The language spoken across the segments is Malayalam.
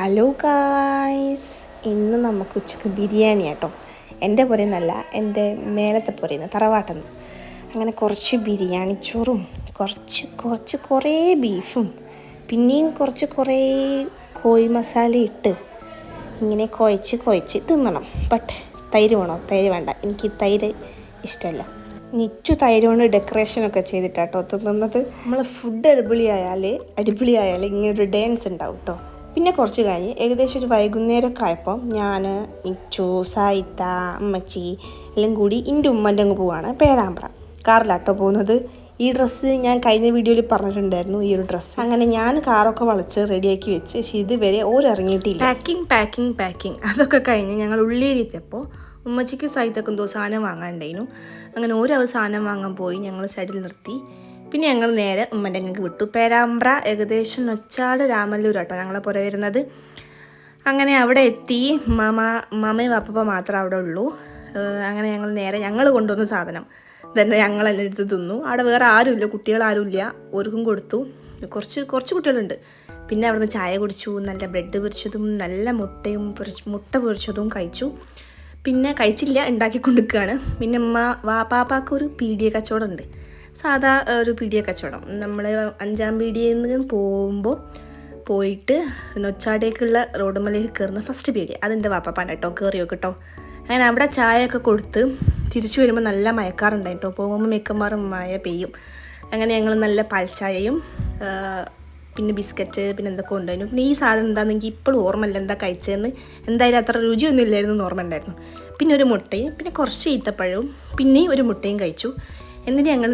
ഹലോ ഗായ്സ്, ഇന്ന് നമുക്ക് ഉച്ചക്ക് ബിരിയാണി കേട്ടോ. എൻ്റെ പുരയെന്നല്ല, എൻ്റെ മേലത്തെ പുരയെന്ന്, തറവാട്ടെന്ന്. അങ്ങനെ കുറച്ച് ബിരിയാണി ചോറും കുറേ ബീഫും പിന്നെയും കുറേ കോഴി മസാല ഇട്ട് ഇങ്ങനെ കുഴച്ച് തിന്നണം. ബട്ട് തൈര് വേണോ? തൈര് വേണ്ട, എനിക്ക് തൈര് ഇഷ്ടമല്ല. നിച്ചു തൈര് കൊണ്ട് ഡെക്കറേഷനൊക്കെ ചെയ്തിട്ടാട്ടോ തിന്നുന്നത്. നമ്മൾ ഫുഡ് അടിപൊളിയായാൽ ഇങ്ങനൊരു ഡാൻസ് ഉണ്ടാവും കേട്ടോ. പിന്നെ കുറച്ച് കഴിഞ്ഞ് ഏകദേശം ഒരു വൈകുന്നേരമൊക്കെ ആയപ്പോൾ ഞാൻ, നിച്ചു, സായിത്ത, അമ്മച്ചി എല്ലാം കൂടി എൻ്റെ ഉമ്മൻ്റെ അങ്ങ് പോവാണ്. പേരാമ്പ്ര കാറിലാട്ടോ പോകുന്നത്. ഈ ഡ്രസ്സ് ഞാൻ കഴിഞ്ഞ വീഡിയോയിൽ പറഞ്ഞിട്ടുണ്ടായിരുന്നു, ഈ ഒരു ഡ്രസ്സ്. അങ്ങനെ ഞാൻ കാറൊക്കെ വളച്ച് റെഡിയാക്കി വെച്ച്, പക്ഷേ ഇതുവരെ ഓരിറങ്ങിയിട്ടില്ല. പാക്കിങ് അതൊക്കെ കഴിഞ്ഞ് ഞങ്ങൾ ഉള്ളിയേരിയെത്തിയപ്പോൾ ഉമ്മച്ചിക്ക് സായിത്തൊക്കെ എന്തോ സാധനം വാങ്ങാനുണ്ടായിരുന്നു. അങ്ങനെ ഓരോ സാധനം വാങ്ങാൻ പോയി. ഞങ്ങൾ സൈഡിൽ നിർത്തി. പിന്നെ ഞങ്ങൾ നേരെ ഉമ്മൻ്റെ അങ്ങ് വിട്ടു. പേരാമ്പ്ര ഏകദേശം നൊച്ചാട് രാമല്ലൂർ കേട്ടോ ഞങ്ങളെ പുര വരുന്നത്. അങ്ങനെ അവിടെ എത്തി. മാമയും പാപ്പ മാത്രമേ അവിടെ ഉള്ളൂ. അങ്ങനെ ഞങ്ങൾ കൊണ്ടുവന്ന സാധനം തന്നെ ഞങ്ങളെല്ലാം എടുത്ത് തിന്നു. അവിടെ വേറെ ആരുമില്ല, കുട്ടികളാരുമില്ല. ഓർക്കും കൊടുത്തു. കുറച്ച് കുട്ടികളുണ്ട്. പിന്നെ അവിടുന്ന് ചായ കുടിച്ചു. നല്ല ബ്രെഡ് പൊരിച്ചതും നല്ല മുട്ട പൊരിച്ചതും കഴിച്ചു. പിന്നെ കഴിച്ചില്ല, ഉണ്ടാക്കിക്കൊണ്ടിരിക്കുകയാണ്. പിന്നെ പാപ്പാക്കൊരു പീടിയ കച്ചവടം ഉണ്ട്, സാധാ ഒരു പീടിയ കച്ചവടം. നമ്മൾ 5-ാം പീടിയയിൽ നിന്ന് പോയിട്ട് നൊച്ചാടേക്കുള്ള റോഡുമലേക്ക് കയറുന്ന ഫസ്റ്റ് പീടിയ, അതിൻ്റെ വാപ്പാപ്പാൻ കേട്ടോ. കയറിയോ കേട്ടോ. അങ്ങനെ അവിടെ ചായയൊക്കെ കൊടുത്ത് തിരിച്ചു വരുമ്പോൾ നല്ല മയക്കാറുണ്ടായി കേട്ടോ. പോകുമ്പോൾ മിക്കമാറും മഴ പെയ്യും. അങ്ങനെ ഞങ്ങൾ നല്ല പാൽച്ചായയും പിന്നെ ബിസ്ക്കറ്റ് പിന്നെ എന്തൊക്കെ ഉണ്ടായിരുന്നു. പിന്നെ ഈ സാധനം എന്താണെന്ന് എനിക്ക് ഇപ്പോഴും ഓർമ്മയില്ല എന്താ കഴിച്ചതെന്ന്. എന്തായാലും അത്ര രുചിയൊന്നും ഇല്ലായിരുന്നു, ഓർമ്മ ഉണ്ടായിരുന്നു. പിന്നെ ഒരു മുട്ടയും പിന്നെ കുറച്ച് ഈത്തപ്പഴവും പിന്നെയും ഒരു മുട്ടയും കഴിച്ചു. എന്നിട്ട് ഞങ്ങൾ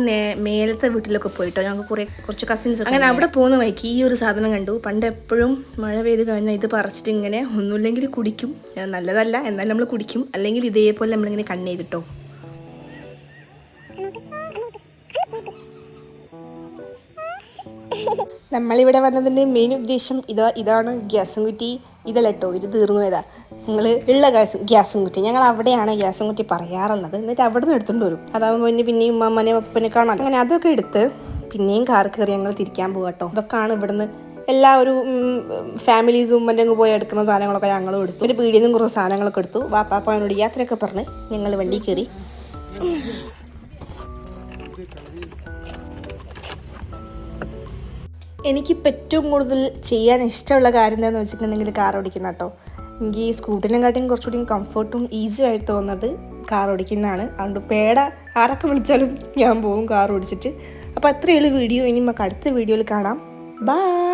മേലത്തെ വീട്ടിലൊക്കെ പോയിട്ടോ. ഞങ്ങൾക്ക് കുറച്ച് കസിൻസ്. അങ്ങനെ അവിടെ പോകുന്ന വഴിക്ക് ഈ ഒരു സാധനം കണ്ടു. പണ്ട് എപ്പോഴും മഴ പെയ്ത് കഴിഞ്ഞാൽ ഇത് പറിച്ചിട്ട് ഇങ്ങനെ ഒന്നുമില്ലെങ്കിൽ കുടിക്കും. നല്ലതല്ല, എന്നാലും നമ്മൾ കുടിക്കും. അല്ലെങ്കിൽ ഇതേപോലെ നമ്മളിങ്ങനെ കണ്ണെയ്തിട്ടോ. നമ്മളിവിടെ വന്നതിൻ്റെ മെയിൻ ഉദ്ദേശം ഇതാണ്. ഗ്യാസും കുറ്റി ഇതല്ല കേട്ടോ, ഇത് തീർന്നു പോയതാ. ഞങ്ങൾ ഉള്ള ഗ്യാസും കുറ്റി ഞങ്ങൾ അവിടെയാണ് ഗ്യാസും കുറ്റി പറയാറുള്ളത്. എന്നിട്ട് അവിടെ നിന്ന് എടുത്തുകൊണ്ട് വരും. അതാകുമ്പോൾ പിന്നെയും അമ്മനെ അപ്പനെ കാണാം. അങ്ങനെ അതൊക്കെ എടുത്ത് പിന്നെയും കാർ കയറി ഞങ്ങൾ തിരിക്കാൻ പോകും കേട്ടോ. ഇതൊക്കെയാണ് ഇവിടുന്ന് എല്ലാ ഒരു ഫാമിലീസും ഉമ്മൻ്റെ അങ്ങ് പോയി എടുക്കുന്ന സാധനങ്ങളൊക്കെ ഞങ്ങളും എടുത്തു. പിന്നെ പീടിയിൽ നിന്നും കുറച്ച് സാധനങ്ങളൊക്കെ എടുത്തു. വാപ്പാപ്പനോട് യാത്രയൊക്കെ പറഞ്ഞ് ഞങ്ങൾ വണ്ടി കയറി. എനിക്കിപ്പോൾ ഏറ്റവും കൂടുതൽ ചെയ്യാൻ ഇഷ്ടമുള്ള കാര്യം എന്താണെന്ന് വെച്ചിട്ടുണ്ടെങ്കിൽ കാർ ഓടിക്കുന്ന കേട്ടോ. എനിക്ക് ഈ സ്കൂട്ടറിനെക്കാട്ടിയും കുറച്ചുകൂടി കംഫർട്ടും ഈസിയും ആയിട്ട് തോന്നുന്നത് കാർ ഓടിക്കുന്നതാണ്. അതുകൊണ്ട് ആരൊക്കെ വിളിച്ചാലും ഞാൻ പോകും കാർ ഓടിച്ചിട്ട്. അപ്പോൾ അത്രയുള്ള വീഡിയോ. ഇനി നമുക്ക് അടുത്ത വീഡിയോയിൽ കാണാം. ബൈ.